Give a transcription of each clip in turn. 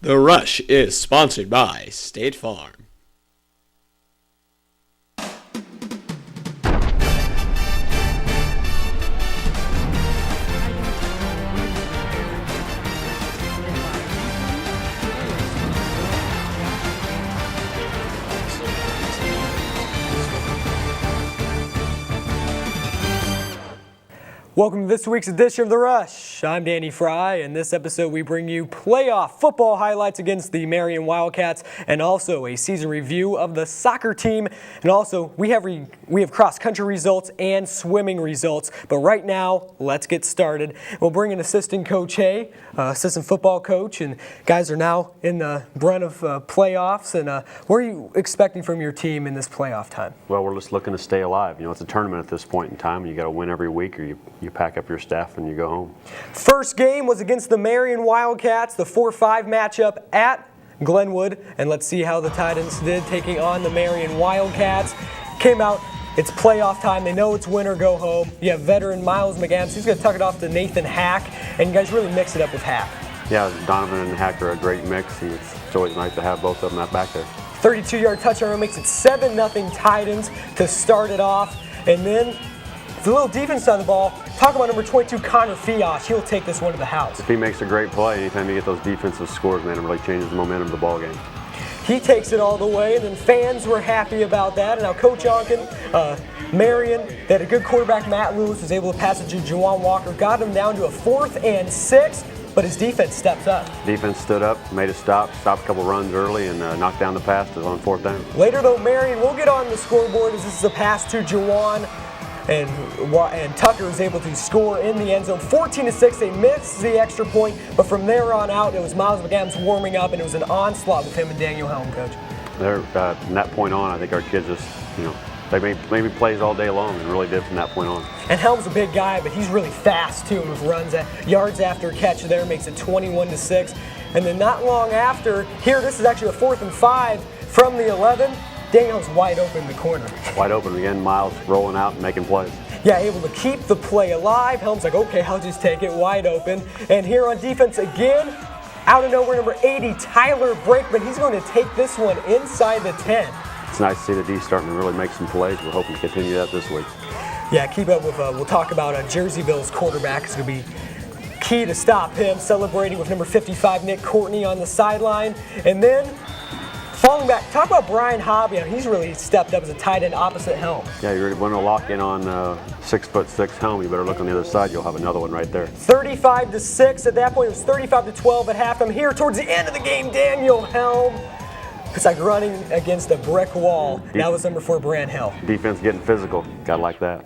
The Rush is sponsored by State Farm. Welcome to this week's edition of The Rush. I'm Danny Fry. In this episode, we bring you playoff football highlights against the Marion Wildcats and also a season review of the soccer team. And also, we have cross-country results and swimming results. But right now, let's get started. We'll bring in assistant coach Hay, assistant football coach, and guys are now in the brunt of playoffs. And what are you expecting from your team in this playoff time? Well, we're just looking to stay alive. You know, it's a tournament at this point in time. You got to win every week, or you pack up your staff and you go home. First game was against the Marion Wildcats, the 4-5 matchup at Glenwood. And let's see how the Titans did taking on the Marion Wildcats. Came out, it's playoff time. They know it's win or go home. You have veteran Miles McAdams. He's going to tuck it off to Nathan Hack. And you guys really mix it up with Hack. Yeah, Donovan and Hack are a great mix. And it's always nice to have both of them back there. 32-yard touchdown run makes it 7-0 Titans to start it off. And then the little defense on the ball. Talk about number 22, Connor Fiash. He'll take this one to the house. If he makes a great play, anytime you get those defensive scores, man, it really changes the momentum of the ball game. He takes it all the way, and then fans were happy about that. And now Coach Onken, Marion, they had a good quarterback. Matt Lewis was able to pass it to Juwan Walker, got him down to a 4th and 6, but his defense steps up. Defense stood up, made a stopped a couple runs early, and knocked down the pass on 4th down. Later, though, Marion will get on the scoreboard as this is a pass to Juwan. And Tucker was able to score in the end zone. 14-6, they missed the extra point, but from there on out, it was Miles McAdams warming up, and it was an onslaught with him and Daniel Helm, Coach. From that point on, I think our kids just, they maybe plays all day long and really did from that point on. And Helm's a big guy, but he's really fast too with runs at yards after catch there, makes it 21-6. And then not long after, this is actually a 4th and 5 from the 11. Daniel's wide open in the corner. Wide open again, Miles rolling out and making plays. Yeah, able to keep the play alive. Helm's like, okay, I'll just take it wide open. And here on defense again, out of nowhere, number 80, Tyler Brakeman. He's going to take this one inside the 10. It's nice to see the D starting to really make some plays. We're hoping to continue that this week. Yeah, keep up with, we'll talk about Jerseyville's quarterback. It's going to be key to stop him, celebrating with number 55, Nick Courtney, on the sideline. And then falling back, talk about Brian Hobby. He's really stepped up as a tight end opposite Helm. Yeah, you want to lock in on 6'6" Helm. You better look on the other side. You'll have another one right there. 35-6. At that point, it was 35-12 at halftime. Here, towards the end of the game, Daniel Helm. It's like running against a brick wall. That was number 4, Brand Hill. Defense getting physical. Gotta like that.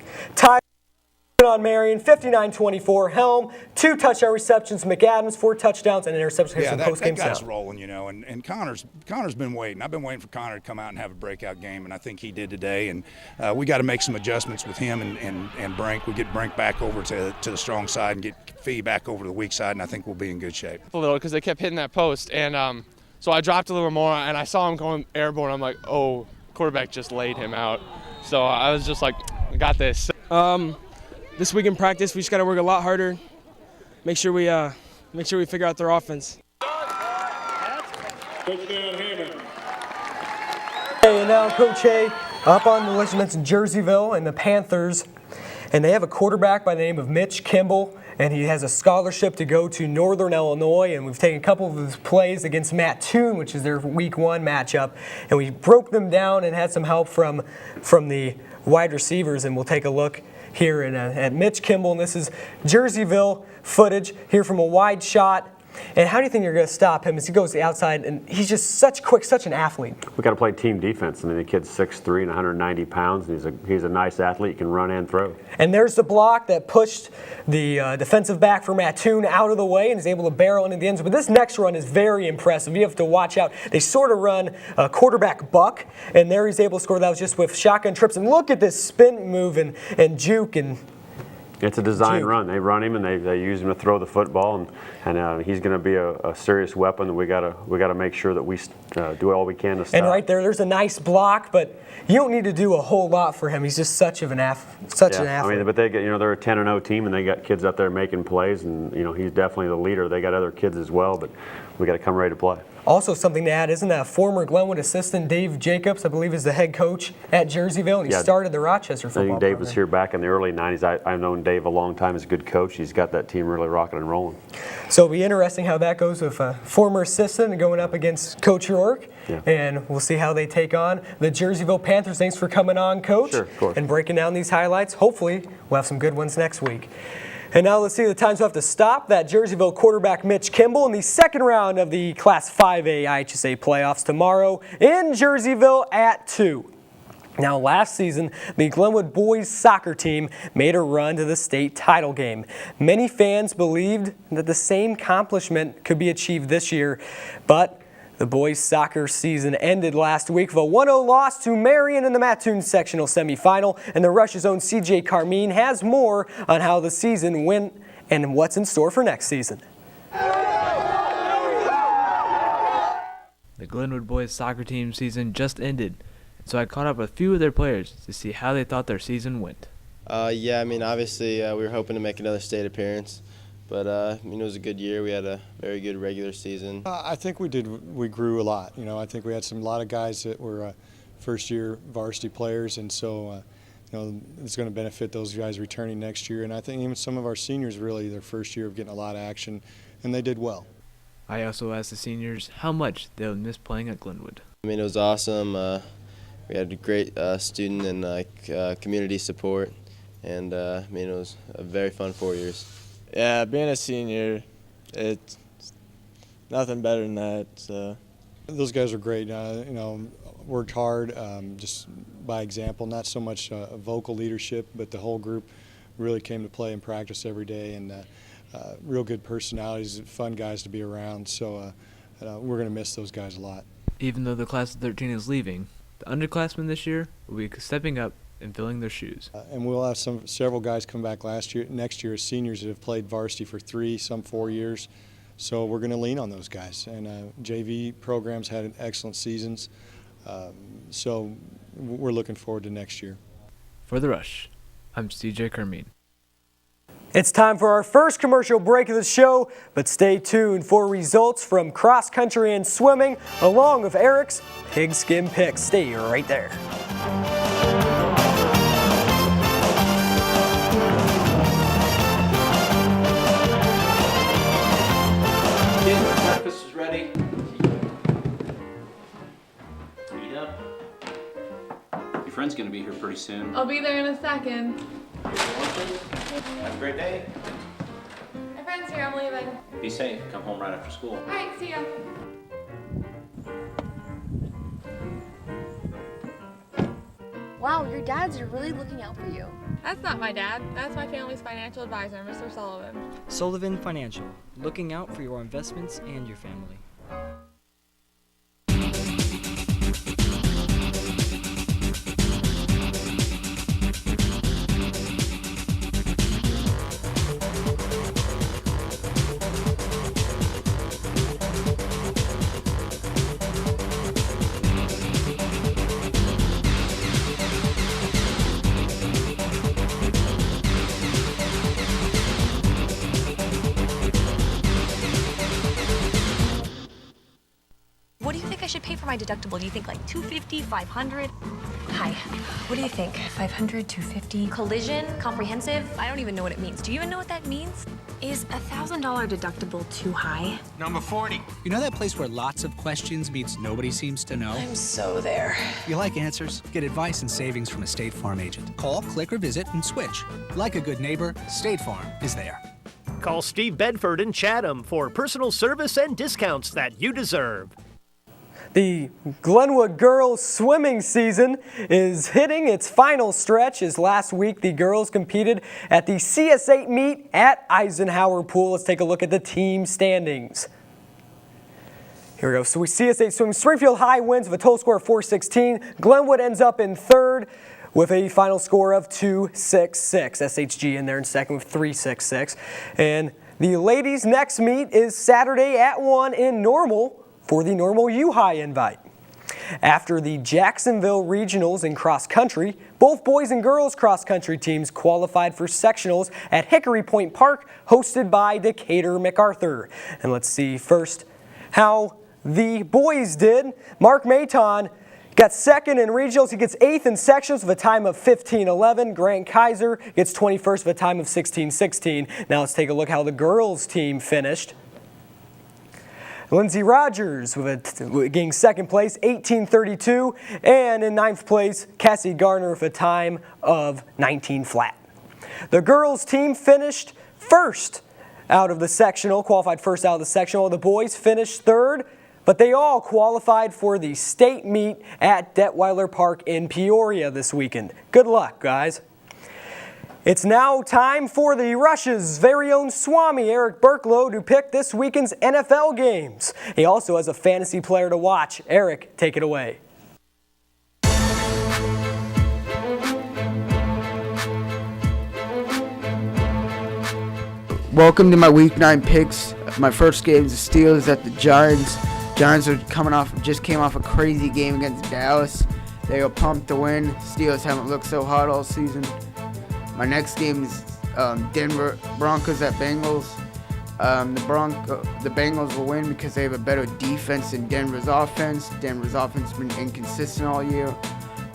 On Marion, 59-24. Helm, 2 touchdown receptions. McAdams, 4 touchdowns and an interception. Yeah, that guy's rolling, and Connor's been waiting. I've been waiting for Connor to come out and have a breakout game, and I think he did today. And we got to make some adjustments with him and Brink. We get Brink back over to the strong side and get Fee back over to the weak side, and I think we'll be in good shape. A little because they kept hitting that post, and so I dropped a little more, and I saw him going airborne. I'm like, oh, quarterback just laid him out. So I was just like, I got this. This week in practice, we just got to work a lot harder. Make sure we figure out their offense. Hey, and now Coach Hay up on the list. You mentioned Jerseyville and the Panthers, and they have a quarterback by the name of Mitch Kimball, and he has a scholarship to go to Northern Illinois. And we've taken a couple of his plays against Mattoon, which is their Week 1 matchup, and we broke them down and had some help from the wide receivers, and we'll take a look here at Mitch Kimball, and this is Jerseyville footage here from a wide shot. And how do you think you're going to stop him as he goes to the outside? And he's just such an athlete. We got to play team defense. I mean, the kid's 6'3" and 190 pounds, and he's a nice athlete. He can run and throw. And there's the block that pushed the defensive back for Mattoon out of the way and is able to barrel into the end zone. But this next run is very impressive. You have to watch out. They sort of run a quarterback buck, and there he's able to score. That was just with shotgun trips. And look at this spin move and juke and It's a design Juke. run. They run him and they use him to throw the football, and he's going to be a serious weapon. We gotta make sure that we do all we can to stop. And right there's a nice block, but you don't need to do a whole lot for him. He's just such an athlete. I mean, but they get, they're a 10-0 team, and they got kids out there making plays, and he's definitely the leader. They got other kids as well, but we got to come ready to play. Also, something to add, isn't that former Glenwood assistant Dave Jacobs, I believe, is the head coach at Jerseyville, and he started the Rochester football program. I think Dave was here back in the early 90s. I've known Dave a long time. He's a good coach. He's got that team really rocking and rolling. So it'll be interesting how that goes with a former assistant going up against Coach Rourke, and we'll see how they take on the Jerseyville Panthers. Thanks for coming on, Coach, and breaking down these highlights. Hopefully, we'll have some good ones next week. And now let's see the times we'll have to stop that Jerseyville quarterback Mitch Kimball in the second round of the Class 5A IHSA playoffs tomorrow in Jerseyville at 2. Now, last season, the Glenwood boys soccer team made a run to the state title game. Many fans believed that the same accomplishment could be achieved this year, but the boys soccer season ended last week with a 1-0 loss to Marion in the Mattoon sectional semifinal, and the Rush's own CJ Carmine has more on how the season went and what's in store for next season. The Glenwood boys soccer team season just ended, so I caught up with a few of their players to see how they thought their season went. Yeah, I mean, obviously we were hoping to make another state appearance. But it was a good year. We had a very good regular season. I think we grew a lot. I think we had a lot of guys that were first-year varsity players, and so it's going to benefit those guys returning next year. And I think even some of our seniors really their first year of getting a lot of action, and they did well. I also asked the seniors how much they'll miss playing at Glenwood. I mean, it was awesome. We had a great student and community support, and it was a very fun 4 years. Yeah, being a senior, it's nothing better than that. So. Those guys are great. Worked hard, just by example. Not so much vocal leadership, but the whole group really came to play and practice every day. And real good personalities, fun guys to be around. So we're going to miss those guys a lot. Even though the class of 13 is leaving, the underclassmen this year will be stepping up and filling their shoes. And we'll have several guys come back next year as seniors that have played varsity for 3, some 4 years. So we're going to lean on those guys. And JV programs had excellent seasons. So we're looking forward to next year. For The Rush, I'm CJ Carmine. It's time for our first commercial break of the show, but stay tuned for results from cross country and swimming, along with Eric's Pigskin Picks. Stay right there. Breakfast is ready. Eat up. Your friend's gonna be here pretty soon. I'll be there in a second. Have a great day. My friend's here, I'm leaving. Be safe. Come home right after school. All right, see ya. Wow, your dads are really looking out for you. That's not my dad. That's my family's financial advisor, Mr. Sullivan. Sullivan Financial, looking out for your investments and your family. What do you think I should pay for my deductible? Do you think like $250, $500? Hi, what do you think? $500, $250? Collision, comprehensive? I don't even know what it means. Do you even know what that means? Is $1,000 deductible too high? Number 40. You know that place where lots of questions meets nobody seems to know? I'm so there. If you like answers, get advice and savings from a State Farm agent. Call, click, or visit and switch. Like a good neighbor, State Farm is there. Call Steve Bedford in Chatham for personal service and discounts that you deserve. The Glenwood girls swimming season is hitting its final stretch as last week the girls competed at the CS8 meet at Eisenhower Pool. Let's take a look at the team standings. Here we go. So we CS8 swimming. Springfield High wins with a total score of 416. Glenwood ends up in third with a final score of 2-6-6. SHG in there in second with 3-6-6. And the ladies' next meet is Saturday at 1 in Normal for the Normal U-High invite. After the Jacksonville Regionals in cross country, both boys and girls cross country teams qualified for sectionals at Hickory Point Park, hosted by Decatur MacArthur. And let's see first how the boys did. Mark Maton got second in regionals. He gets 8th in sections with a time of 15:11. Grant Kaiser gets 21st with a time of 16:16. Now let's take a look how the girls team finished. Lindsey Rogers getting second place, 18:32, and in 9th place, Cassie Garner with a time of 19 flat. The girls team finished first out of the sectional, qualified first out of the sectional. The boys finished third, but they all qualified for the state meet at Detweiler Park in Peoria this weekend. Good luck, guys. It's now time for the Rush's very own Swami, Eric Burklow, to pick this weekend's NFL games. He also has a fantasy player to watch. Eric, take it away. Welcome to my Week 9 picks. My first game is the Steelers at the Giants. Giants are just came off a crazy game against Dallas. They were pumped to win. Steelers haven't looked so hot all season. My next game is Denver Broncos at Bengals. The Bengals will win because they have a better defense than Denver's offense. Denver's offense has been inconsistent all year.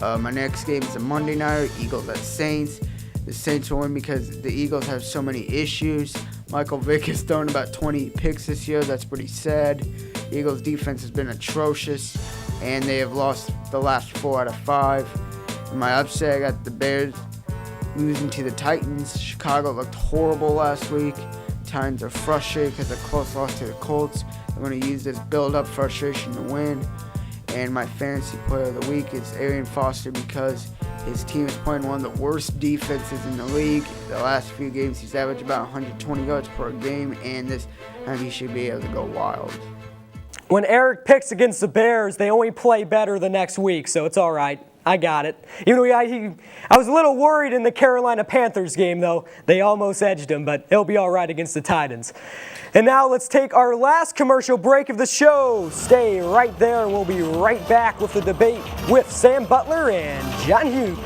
My next game is a Monday night, Eagles at Saints. The Saints will win because the Eagles have so many issues. Michael Vick has thrown about 20 picks this year. That's pretty sad. The Eagles' defense has been atrocious, and they have lost the last 4 out of 5. In my upset, I got the Bears losing to the Titans. Chicago looked horrible last week. Titans are frustrated because of a close loss to the Colts. They're going to use this build-up frustration to win. And my fantasy player of the week is Arian Foster because his team is playing one of the worst defenses in the league. The last few games, he's averaged about 120 yards per game, and this time he should be able to go wild. When Eric picks against the Bears, they only play better the next week, so it's all right. I got it. Even though I was a little worried in the Carolina Panthers game, though. They almost edged him, but he'll be all right against the Titans. And now let's take our last commercial break of the show. Stay right there, and we'll be right back with the debate with Sam Butler and John Hughes.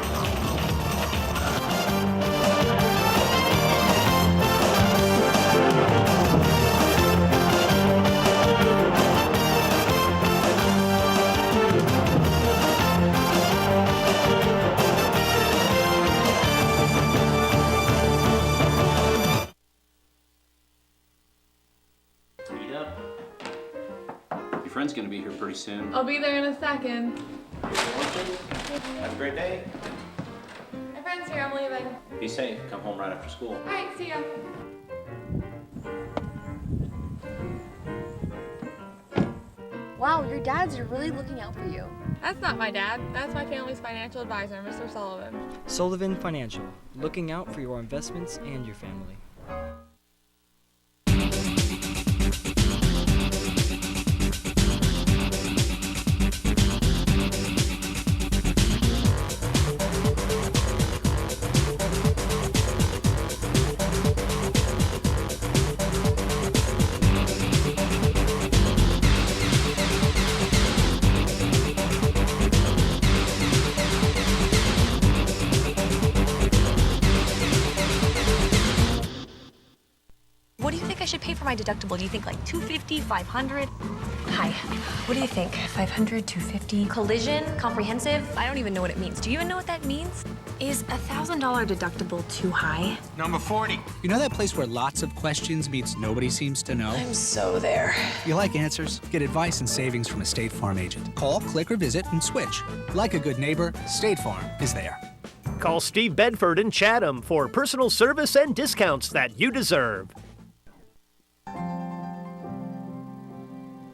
Friend's gonna be here pretty soon. I'll be there in a second. Have a great day. My friend's here, I'm leaving. Be safe. Come home right after school. All right, see ya. Wow, your dad's really looking out for you. That's not my dad. That's my family's financial advisor, Mr. Sullivan. Sullivan Financial, looking out for your investments and your family. What do you think I should pay for my deductible? Do you think like $250, $500? Hi, what do you think? $500, $250? Collision? Comprehensive? I don't even know what it means. Do you even know what that means? Is $1,000 deductible too high? Number 40. You know that place where lots of questions meets nobody seems to know? I'm so there. If you like answers, get advice and savings from a State Farm agent. Call, click, or visit and switch. Like a good neighbor, State Farm is there. Call Steve Bedford in Chatham for personal service and discounts that you deserve.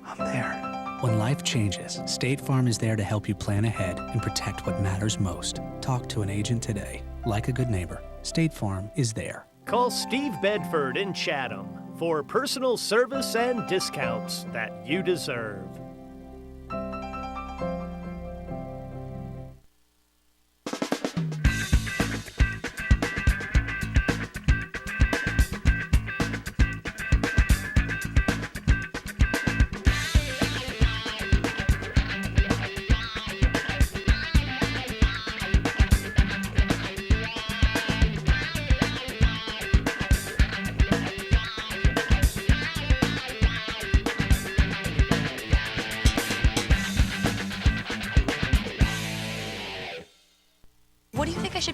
I'm there. When life changes, State Farm is there to help you plan ahead and protect what matters most. Talk to an agent today. Like a good neighbor, State Farm is there. Call Steve Bedford in Chatham for personal service and discounts that you deserve.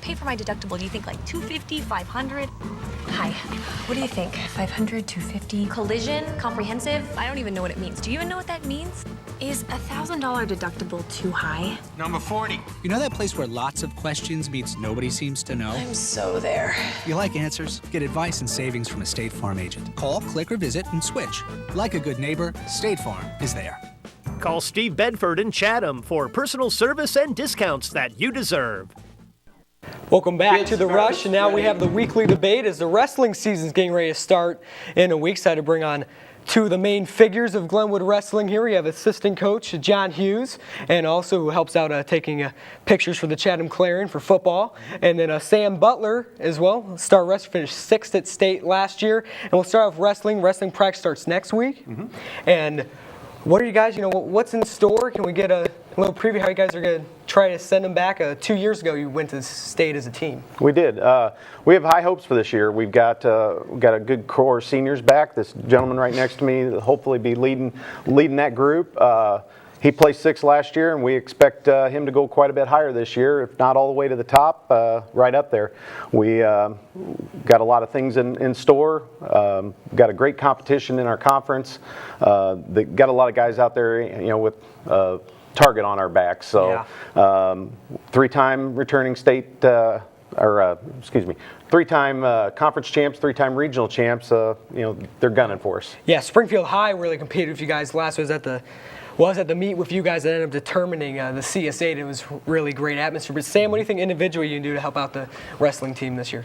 pay for my deductible? Do you think like $250, $500? Hi, what do you think? $500, $250? Collision? Comprehensive? I don't even know what it means. Do you even know what that means? Is $1,000 deductible too high? Number 40. You know that place where lots of questions meets nobody seems to know? I'm so there. You like answers? Get advice and savings from a State Farm agent. Call, click, or visit and switch. Like a good neighbor, State Farm is there. Call Steve Bedford in Chatham for personal service and discounts that you deserve. Welcome back to The Rush, and now we have the weekly debate as the wrestling season's getting ready to start in a week. Excited to bring on two of the main figures of Glenwood Wrestling here. We have assistant coach John Hughes, and also who helps out taking pictures for the Chatham Clarion for football. And then Sam Butler as well. Star wrestler, finished 6th at state last year. And we'll start off wrestling. Wrestling practice starts next week. And what are you guys, what's in store? Can we get a little preview how you guys are going to try to send them back? 2 years ago, you went to state as a team. We did. We have high hopes for this year. We've got a good core of seniors back. This gentleman right next to me will hopefully be leading that group. He placed 6th last year, and we expect him to go quite a bit higher this year, if not all the way to the top, right up there. We got a lot of things in store. Got a great competition in our conference. They got a lot of guys out there, with target on our backs. So, 3-time returning state, 3-time conference champs, 3-time regional champs. They're gunning for us. Yeah, Springfield High really competed with you guys last. Was at the meet with you guys that ended up determining the CS8. It was really great atmosphere. But Sam, what do you think individually you can do to help out the wrestling team this year?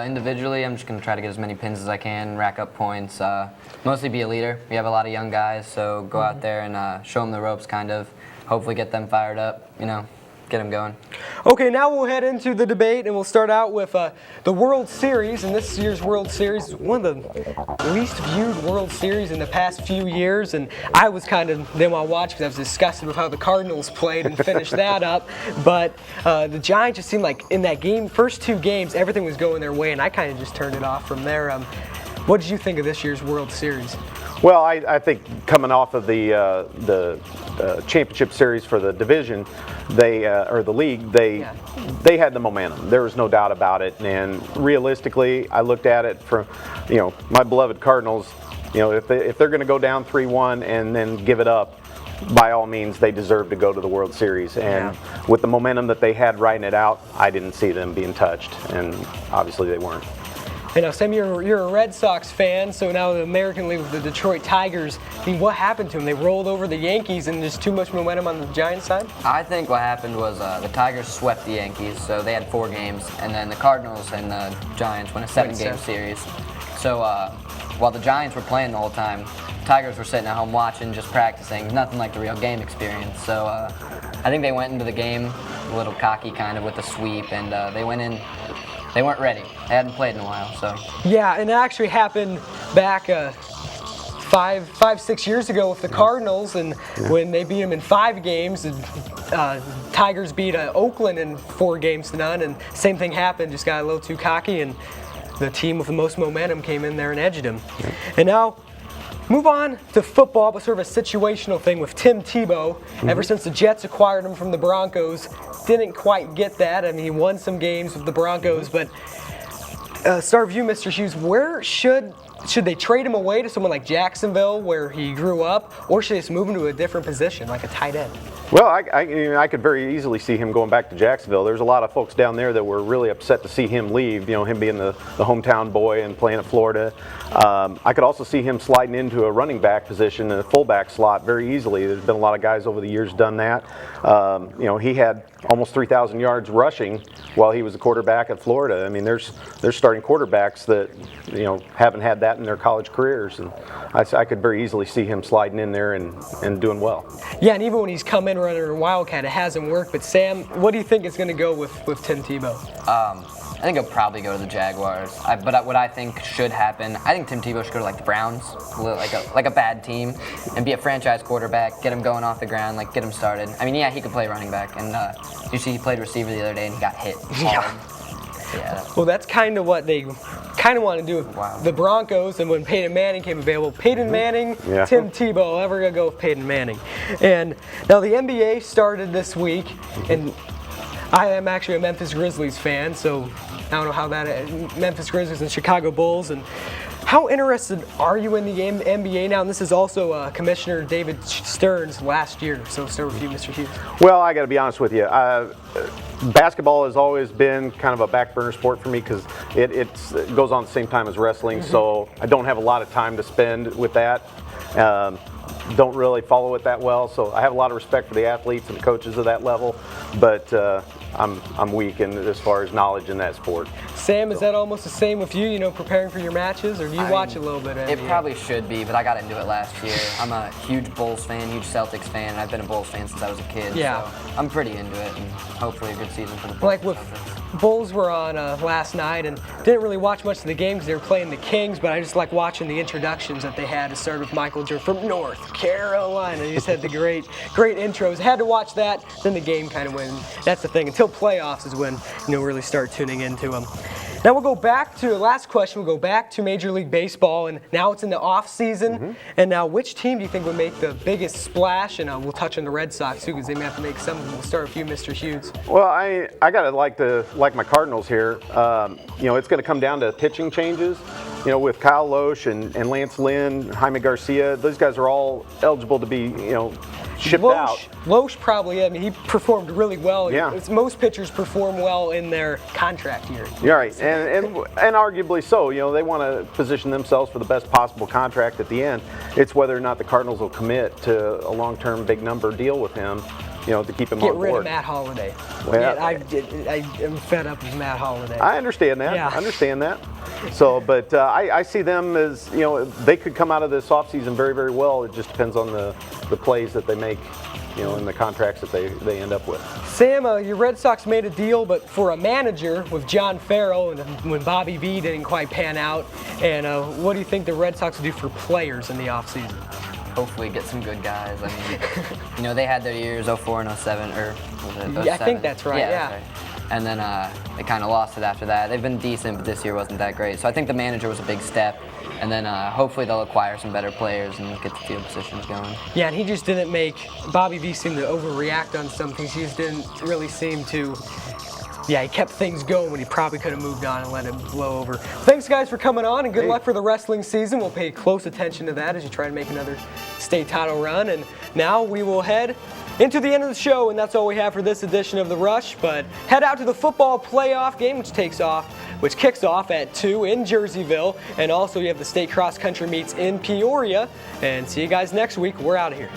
Individually, I'm just going to try to get as many pins as I can, rack up points, mostly be a leader. We have a lot of young guys, so go out there and show them the ropes, kind of. Hopefully get them fired up, get them going. Okay, now we'll head into the debate, and we'll start out with the World Series. And this year's World Series is one of the least viewed World Series in the past few years. And I was kind of, then while watching, because I was disgusted with how the Cardinals played and finished that up. But the Giants just seemed like in that game, first 2 games, everything was going their way, and I kind of just turned it off from there. What did you think of this year's World Series? Well, I think coming off of the championship series for the division, or the league, they had the momentum. There was no doubt about it. And realistically, I looked at it from, my beloved Cardinals. If they're going to go down 3-1 and then give it up, by all means, they deserve to go to the World Series. And with the momentum that they had riding it out, I didn't see them being touched, and obviously they weren't. And now, Sam, you're a Red Sox fan, so now the American League with the Detroit Tigers. I mean, what happened to them? They rolled over the Yankees, and there's too much momentum on the Giants side? I think what happened was the Tigers swept the Yankees, so they had 4 games, and then the Cardinals and the Giants won a 7-game series. So while the Giants were playing the whole time, Tigers were sitting at home watching, just practicing. Nothing like the real game experience. So I think they went into the game a little cocky kind of with the sweep, and they went in. They weren't ready. They hadn't played in a while, so. Yeah, and it actually happened back 5-6 years ago with the Cardinals, and when they beat them in 5 games, Tigers beat Oakland in 4 games to none, and same thing happened. Just got a little too cocky, and the team with the most momentum came in there and edged them. And now, move on to football, but sort of a situational thing with Tim Tebow. Ever since the Jets acquired him from the Broncos, didn't quite get that. I mean, he won some games with the Broncos, but start with you, Mr. Hughes. Where should they trade him away to someone like Jacksonville, where he grew up, or should they just move him to a different position, like a tight end? Well, I could very easily see him going back to Jacksonville. There's a lot of folks down there that were really upset to see him leave, him being the hometown boy and playing at Florida. I could also see him sliding into a running back position in a fullback slot very easily. There's been a lot of guys over the years done that. He had almost 3,000 yards rushing while he was a quarterback at Florida. I mean, there's starting quarterbacks that, haven't had that in their college careers. And I could very easily see him sliding in there and doing well. Yeah, and even when he's come in running a Wildcat, it hasn't worked. But Sam, what do you think is going to go with Tim Tebow? I think he'll probably go to the Jaguars. But what I think should happen, I think Tim Tebow should go to like the Browns, like a bad team, and be a franchise quarterback, get him going off the ground, get him started. I mean, yeah, he could play running back, and you see he played receiver the other day and he got hit. Yeah. Well, that's kind of what they kind of want to do with the Broncos, and when Peyton Manning came available, Peyton Manning, Tim Tebow, ever going to go with Peyton Manning. And now the NBA started this week, and I am actually a Memphis Grizzlies fan, so I don't know how that Memphis Grizzlies and Chicago Bulls. And how interested are you in the NBA now? And this is also Commissioner David Stern's last year. So start with you, Mr. Hughes. Well, I got to be honest with you. Basketball has always been kind of a back burner sport for me because it goes on at the same time as wrestling. So I don't have a lot of time to spend with that. Don't really follow it that well, so I have a lot of respect for the athletes and the coaches of that level, but I'm weak as far as knowledge in that sport. Sam, is that almost the same with you, preparing for your matches, or do you watch a little bit of it? NBA? It probably should be, but I got into it last year. I'm a huge Bulls fan, huge Celtics fan, and I've been a Bulls fan since I was a kid, so I'm pretty into it, and hopefully a good season for the Bulls. Like with Bulls were on last night, and didn't really watch much of the game because they were playing the Kings, but I just like watching the introductions that they had. It started with Michael Jordan from North Carolina. He just had the great intros. Had to watch that, then the game kind of went. That's the thing. Until playoffs is when really start tuning into them. Now we'll go back to the last question. We'll go back to Major League Baseball, and now it's in the off season. And now, which team do you think would make the biggest splash? And we'll touch on the Red Sox too, because they may have to make some of them. We'll start with you, Mr. Hughes. Well, I gotta like my Cardinals here. It's going to come down to pitching changes. With Kyle Loesch and Lance Lynn, Jaime Garcia, those guys are all eligible to be shipped out. Loesch probably. I mean, he performed really well. Yeah. Most pitchers perform well in their contract year. You're right, and arguably so. They want to position themselves for the best possible contract at the end. It's whether or not the Cardinals will commit to a long-term big number deal with him. To keep him on board. Get rid of Matt Holliday. Well, I am fed up with Matt Holliday. I understand that. Yeah. I understand that. So, but I see them as, they could come out of this offseason very, very well. It just depends on the plays that they make, and the contracts that they end up with. Sam, your Red Sox made a deal, but for a manager with John Farrell, and when Bobby V didn't quite pan out. And what do you think the Red Sox will do for players in the offseason? Hopefully get some good guys. I mean, they had their years 04 and 07, or was it 07? Yeah, I think that's right, yeah. That's right. And then they kind of lost it after that. They've been decent, but this year wasn't that great. So I think the manager was a big step. And then hopefully they'll acquire some better players and get the field positions going. Yeah, and he just didn't make Bobby V seem to overreact on some things. He just didn't really seem to. Yeah, he kept things going when he probably could have moved on and let him blow over. Thanks, guys, for coming on, and good luck for the wrestling season. We'll pay close attention to that as you try to make another state title run. And now we will head into the end of the show, and that's all we have for this edition of The Rush. But head out to the football playoff game, which kicks off at 2 in Jerseyville. And also you have the state cross country meets in Peoria. And see you guys next week. We're out of here.